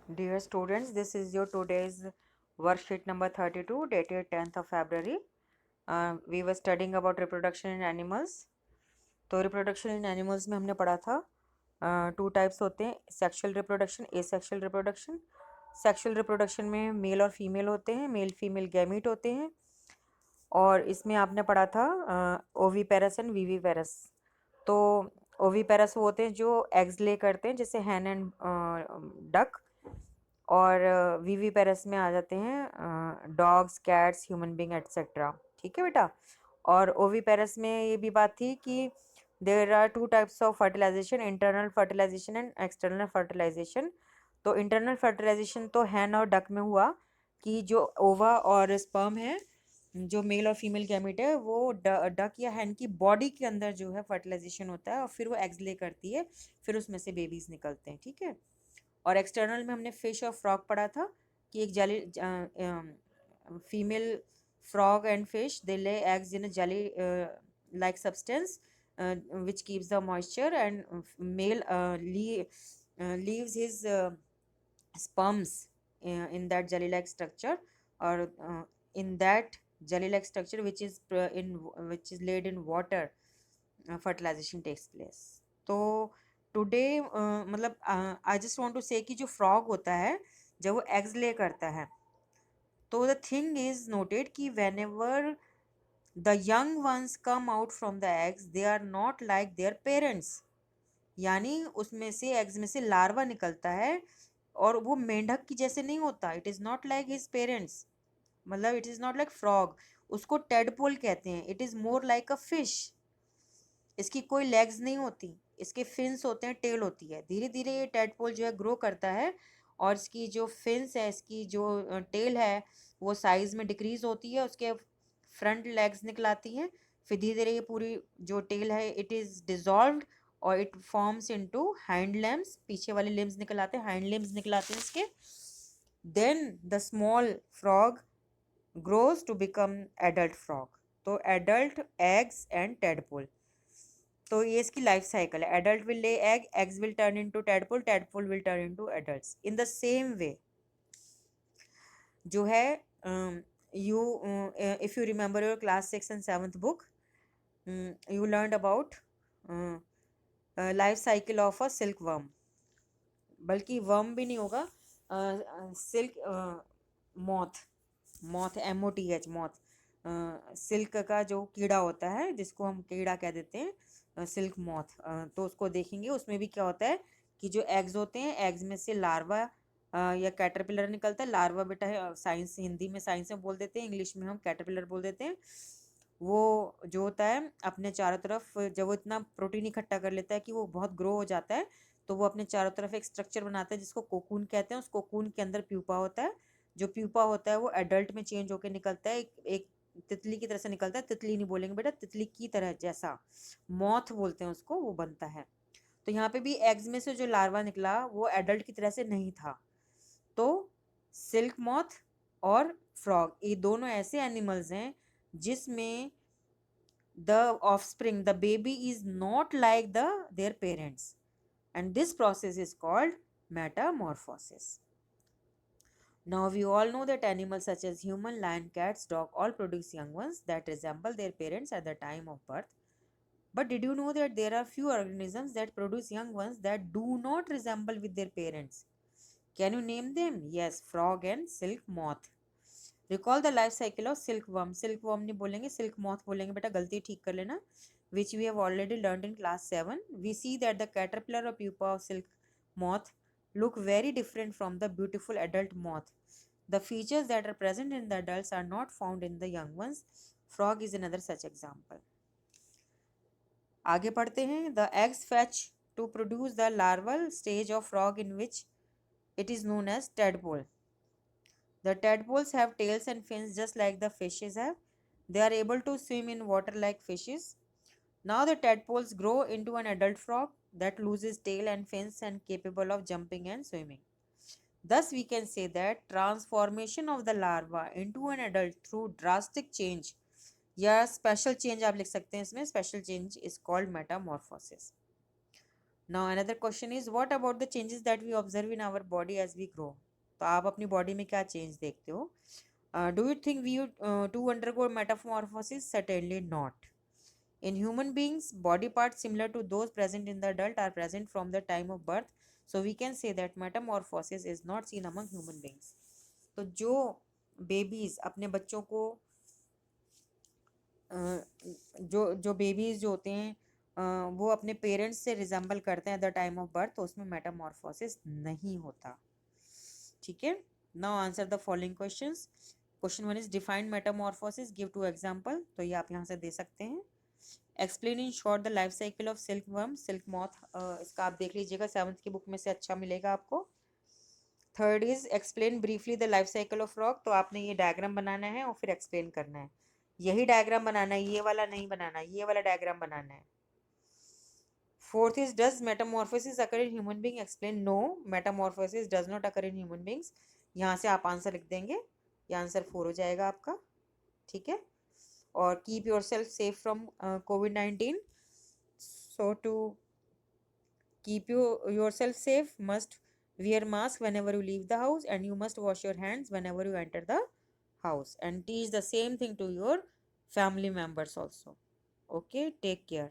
Dear students, this is your today's worksheet number 32 dated 10th of February. We were studying about reproduction in animals. तो reproduction in animals में हमने पढ़ा था two types होते हैं, sexual reproduction, asexual reproduction. Sexual reproduction में mail और female होते हैं, मेल फीमेल गैमीट होते हैं। और इसमें आपने पढ़ा था ओवीपेरस एंड वीवीपेरस। तो ओवीपेरस वो होते हैं जो एग्स ले करते हैं, जैसे हैन एंड डक। और वीवीपेरस में आ जाते हैं dogs, cats, human being etcetera. ठीक है बेटा। और ओवीपेरस में ये भी बात थी कि there are two types of fertilisation, internal fertilisation and external fertilisation. तो इंटरनल फर्टिलाइजेशन तो हैन और डक में हुआ कि जो ओवा और स्पर्म है, जो मेल और फीमेल गैमेट है, वो डक या हैन की बॉडी के अंदर जो है फर्टिलाइजेशन होता है और फिर वो एग्स ले करती है, फिर उसमें से बेबीज निकलते हैं। ठीक है। और एक्सटर्नल में हमने फिश और फ्रॉग पढ़ा था कि एक jelly female frog and fish, they lay eggs in a jelly like substance which keeps the moisture, and male leaves his sperms in that jelly like structure, or in that jelly like structure which is laid in water, fertilization takes place. तो today मतलब I just want to से कि जो frog होता है जब वो eggs ले करता है, तो द थिंग इज नोटेड कि whenever the young ones come out from the eggs they are not like their parents. यानी उसमें से एग्स में से लार्वा निकलता है और वो मेंढक की जैसे नहीं होता। It is not like his parents, मतलब it is not like frog. उसको टेडपोल कहते हैं। It is more like a fish. इसकी कोई लेग्स नहीं होती, इसके फिन्स होते हैं, टेल होती है। धीरे धीरे ये टेडपोल जो है ग्रो करता है और इसकी जो फिन्स है, इसकी जो टेल है, वो साइज में डिक्रीज होती है, उसके फ्रंट लेग्स निकलाती हैं। फिर धीरे धीरे ये पूरी जो टेल है इट इज़ डिजॉल्व्ड और it forms into hind limbs. पीछे वाले लिम्स निकल आते हैं, हाइंड लिम्स निकलाते हैं इसके। Then the small frog grows to become adult frog. तो एडल्ट, एग्स एंड टेडपोल, तो ये इसकी लाइफ साइकिल है। Adult will lay egg, eggs will turn into tadpole, tadpole will turn into adults. In the same way जो है you if you remember your class 6 and 7th book, you learn about life cycle of a silkworm. बल्कि worm भी नहीं होगा, silk moth, moth MOTH, moth. Silk का जो कीड़ा होता है जिसको हम कीड़ा कह देते हैं, सिल्क मॉथ। तो उसको देखेंगे, उसमें भी क्या होता है कि जो एग्स होते हैं, एग्स में से लार्वा या कैटरपिलर निकलता है। लार्वा बेटा है साइंस, हिंदी में साइंस में बोल देते हैं, इंग्लिश में हम कैटरपिलर बोल देते हैं। वो जो होता है अपने चारों तरफ, जब वो इतना प्रोटीन इकट्ठा कर लेता है कि वो बहुत ग्रो हो जाता है, तो वो अपने चारों तरफ एक स्ट्रक्चर बनाता है जिसको कोकून कहते हैं। उस कोकून के अंदर प्यूपा होता है। जो प्यूपा होता है वो एडल्ट में चेंज होकर निकलता है, एक तितली की तरह से निकलता है। तितली नहीं बोलेंगे बेटा, तितली की तरह जैसा, मॉथ बोलते हैं उसको, वो बनता है। तो यहाँ पे भी एग्स में से जो लार्वा निकला वो एडल्ट की तरह से नहीं था। तो सिल्क मॉथ और फ्रॉग, ये दोनों ऐसे एनिमल्स हैं जिसमें the offspring, the baby is not like their parents, and this process is called metamorphosis. Now we all know that animals such as human, lion, cats, dog all produce young ones that resemble their parents at the time of birth. But did you know that there are few organisms that produce young ones that do not resemble with their parents? Can you name them? Yes, frog and silk moth. Recall the life cycle of silk worm. Silk worm नहीं बोलेंगे, silk moth बोलेंगे बेटा, गलती ठीक कर लेना। Which we have already learn in class 7। We see that the caterpillar और pupa of silk moth look very different from the beautiful adult moth. The features that are present in the adults are not found in the young ones. Frog is another such example. आगे पढ़ते हैं। The eggs fetch to produce the larval stage of frog in which it is known as tadpole. The tadpoles have tails and fins just like the fishes have. They are able to swim in water like fishes. Now the tadpoles grow into an adult frog that loses tail and fins and capable of jumping and swimming. Thus we can say that transformation of the larva into an adult through drastic change या special change आप लिख सकते हैं इसमें, special change is called metamorphosis. Now another question is what about the changes that we observe in our body as we grow. तो आप अपनी body में क्या चेंज देखते हो? Do you think we too undergo metamorphosis? Certainly not. In human beings, body parts similar to those present in the adult are present from the time of birth. So we can say that metamorphosis is not seen among human beings. तो जो babies अपने बच्चों को जो जो babies जो होते हैं वो अपने पेरेंट्स से रिजेंबल करते हैं at the time of birth, तो उसमें मेटामॉर्फोसिस नहीं होता. ठीक है. Now answer the following questions. Question one is defined Metamorphosis, give two example. तो ये आप यहाँ से दे सकते हैं. Explain in short the life cycle of silk worm, silk moth. इसका आप देख लीजिएगा, 7th की बुक में से अच्छा मिलेगा आपको. Third is explain briefly the life cycle of frog. तो आपने ये डायग्राम बनाना है और फिर एक्सप्लेन करना है. यही डायग्राम बनाना है, ये वाला नहीं बनाना, ये वाला डायग्राम बनाना है. Fourth is does metamorphosis occur in human being? Explain no, metamorphosis does not occur in human beings. यहाँ से आप आंसर लिख देंगे, ये आंसर 4 हो जाएगा आपका. ठीक है. और keep your self safe from COVID-19. So to keep yourself safe, must wear mask whenever you leave the house, and you must wash your hands whenever you enter the house, and teach the same thing to your family members also. Okay, take care.